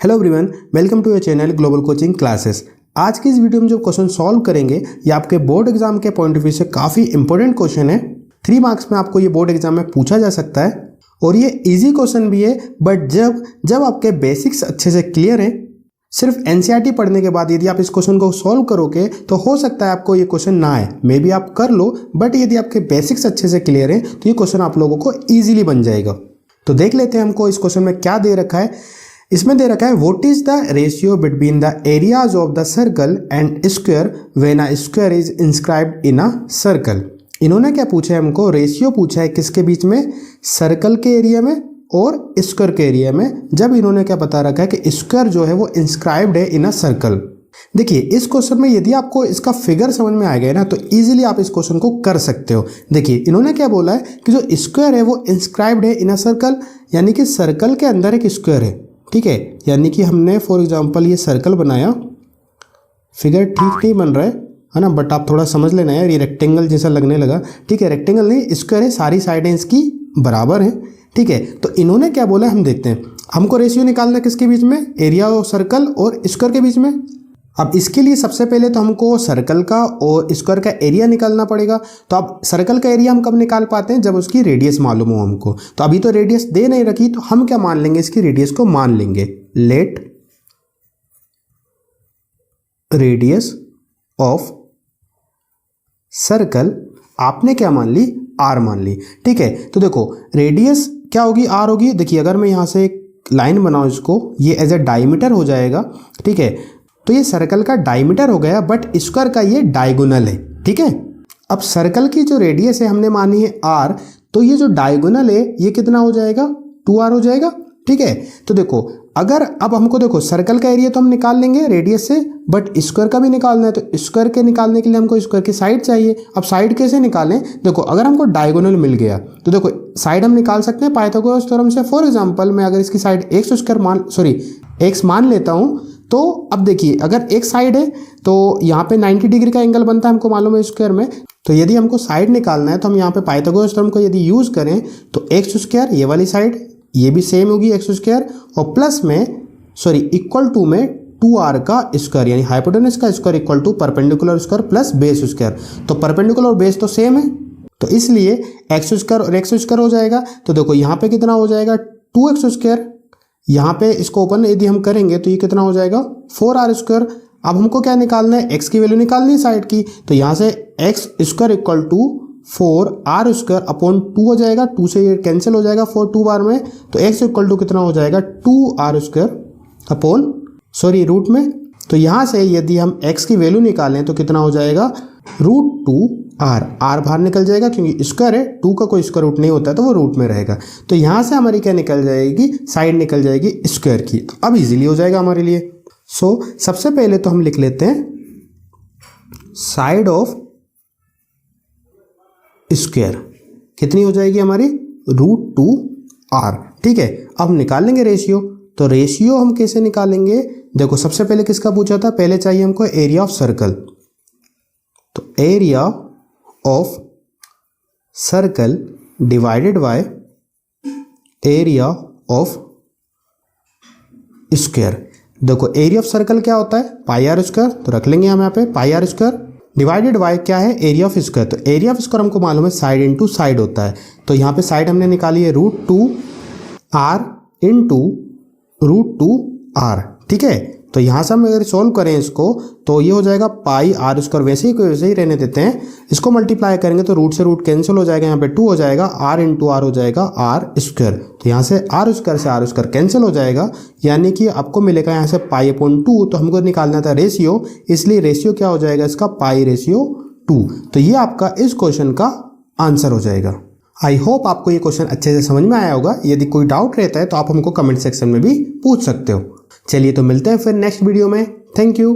Hello everyone, welcome to your channel global coaching classes. आज की इस वीडियो में जो क्वेश्चन सॉल्व करेंगे ये आपके बोर्ड एग्जाम के पॉइंट ऑफ व्यू से काफ़ी इंपॉर्टेंट क्वेश्चन है। 3 मार्क्स में आपको ये बोर्ड एग्जाम में पूछा जा सकता है और ये इजी क्वेश्चन भी है। बट जब आपके बेसिक्स अच्छे से क्लियर हैं, सिर्फ एनसीईआरटी पढ़ने के बाद यदि आप इस क्वेश्चन को सॉल्व करोगे तो हो सकता है आपको ये क्वेश्चन ना आए, मे बी आप कर लो, बट यदि आपके बेसिक्स अच्छे से क्लियर हैं तो ये क्वेश्चन आप लोगों को ईजिली बन जाएगा। तो देख लेते हैं हमको इस क्वेश्चन में क्या दे रखा है। इसमें दे रखा है what is the ratio between the areas of the circle and square when a square is inscribed in a circle. इन्होंने क्या पूछा है, हमको रेशियो पूछा है किसके बीच में, सर्कल के एरिया में और स्क्वायर के एरिया में। जब इन्होंने क्या बता रखा है कि स्क्वायर जो है वो इंस्क्राइब्ड है इन अ सर्कल। देखिए इस क्वेश्चन में यदि आपको इसका फिगर समझ में आ गया ना तो इजीली आप इस क्वेश्चन को कर सकते हो। देखिए इन्होंने क्या बोला है कि जो स्क्वायर है वो इंस्क्राइब्ड है इन अ सर्कल, यानी कि सर्कल के अंदर एक स्क्वायर है। ठीक है, यानी कि हमने फॉर एग्जांपल ये सर्कल बनाया, फिगर ठीक नहीं बन रहा है ना, बट आप थोड़ा समझ लेना यार, ये रेक्टेंगल जैसा लगने लगा। ठीक है, रेक्टेंगल नहीं स्क्वायर है, सारी साइडें इसकी बराबर हैं। ठीक है, तो इन्होंने क्या बोला हम देखते हैं। हमको रेशियो निकालना किसके बीच में, एरिया ऑफ सर्कल और स्क्वायर के बीच में। अब इसके लिए सबसे पहले तो हमको सर्कल का और स्क्वायर का एरिया निकालना पड़ेगा। तो अब सर्कल का एरिया हम कब निकाल पाते हैं, जब उसकी रेडियस मालूम हो हमको। तो अभी तो रेडियस दे नहीं रखी, तो हम क्या मान लेंगे, इसकी रेडियस को मान लेंगे। लेट रेडियस ऑफ सर्कल आपने क्या मान ली, आर मान ली। ठीक है, तो देखो रेडियस क्या होगी, आर होगी। देखिए अगर मैं यहां से एक लाइन बनाऊं, इसको ये एज ए डायमीटर हो जाएगा। ठीक है, तो ये सर्कल का डायमीटर हो गया, बट स्क्वायर का ये डायगोनल है। ठीक है, अब सर्कल की जो रेडियस है हमने मानी है आर, तो ये जो डायगोनल है ये कितना हो जाएगा, 2r हो जाएगा। ठीक है, तो देखो अगर अब हमको देखो सर्कल का एरिया तो हम निकाल लेंगे रेडियस से, बट स्क्वायर का भी निकालना है। तो स्क्वायर के निकालने के लिए हमको स्क्वायर की साइड चाहिए। अब साइड कैसे निकालें, देखो अगर हमको डायगोनल मिल गया तो देखो साइड हम निकाल सकते हैं पाइथागोरस थ्योरम से। फॉर एग्जांपल मैं अगर इसकी साइड एक्स मान लेता हूं, तो अब देखिए अगर एक साइड है तो यहाँ पे 90 डिग्री का एंगल बनता है, हमको मालूम है स्क्वायर में। तो यदि हमको साइड निकालना है तो हम यहाँ पे पाइथागोरस थ्योरम को यदि यूज करें तो एक्स स्क्वायर, ये वाली साइड ये भी सेम होगी एक्स स्क्वायर, और प्लस में इक्वल टू में 2r का स्क्वायर, यानी हाइपोटेनस का square equal to perpendicular square plus base square. तो परपेंडिकुलर और बेस तो सेम है, तो इसलिए एक्स स्क्वायर और एक्स स्क्वायर हो जाएगा। तो देखो यहाँ पे कितना हो जाएगा, 2x स्क्वायर। यहाँ पे इसको ओपन यदि हम करेंगे तो ये कितना हो जाएगा, 4r स्क्वायर। अब हमको क्या निकालना है, x की वैल्यू निकालनी है साइड की। तो यहाँ से X square equal to 4r square upon 2 हो जाएगा, 2 से ये कैंसिल हो जाएगा 4 2 बार में। तो x इक्वल टू कितना हो जाएगा, 2r स्क्वायर अपॉन रूट में। तो यहाँ से यदि हम x की वैल्यू निकालें तो कितना हो जाएगा, √2r। r बाहर निकल जाएगा क्योंकि स्क्वायर है, 2 का कोई स्क्वायर रूट नहीं होता है तो वो रूट में रहेगा। तो यहाँ से हमारी क्या निकल जाएगी, साइड निकल जाएगी स्क्वायर की। तो अब इजीली हो जाएगा हमारे लिए। सबसे पहले तो हम लिख लेते हैं साइड ऑफ स्क्वायर कितनी हो जाएगी हमारी, √2r। ठीक है, अब निकाल लेंगे रेशियो। तो रेशियो हम कैसे निकालेंगे, देखो सबसे पहले किसका पूछा था, पहले चाहिए हमको एरिया ऑफ सर्कल। तो area of circle divided by area of square. देखो एरिया ऑफ सर्कल क्या होता है, पाई आर स्क्वायर। तो रख लेंगे हम यहाँ पे पाई आर स्क्वायर डिवाइडेड बाय क्या है, एरिया ऑफ स्क्वायर। तो एरिया ऑफ स्क्वायर हमको मालूम है साइड इंटू साइड होता है। तो यहाँ पे साइड हमने निकाली है √2r इंटू √2r। ठीक है, तो यहाँ से हम अगर सॉल्व करें इसको तो ये हो जाएगा पाई आर स्क्वायर, वैसे ही रहने देते हैं। इसको मल्टीप्लाई करेंगे तो रूट से रूट कैंसिल हो जाएगा, यहाँ पे 2 हो जाएगा, r इंटू आर हो जाएगा r स्क्वायर। तो यहाँ से r स्क्वायर से r स्क्वायर कैंसिल हो जाएगा, यानी कि आपको मिलेगा यहाँ से पाई अपॉन 2। तो हमको निकालना था रेशियो, इसलिए रेशियो क्या हो जाएगा इसका, पाई रेशियो 2। तो ये आपका इस क्वेश्चन का आंसर हो जाएगा। आई होप आपको ये क्वेश्चन अच्छे से समझ में आया होगा। यदि कोई डाउट रहता है तो आप हमको कमेंट सेक्शन में भी पूछ सकते हो। चलिए तो मिलते हैं फिर नेक्स्ट वीडियो में। Thank you.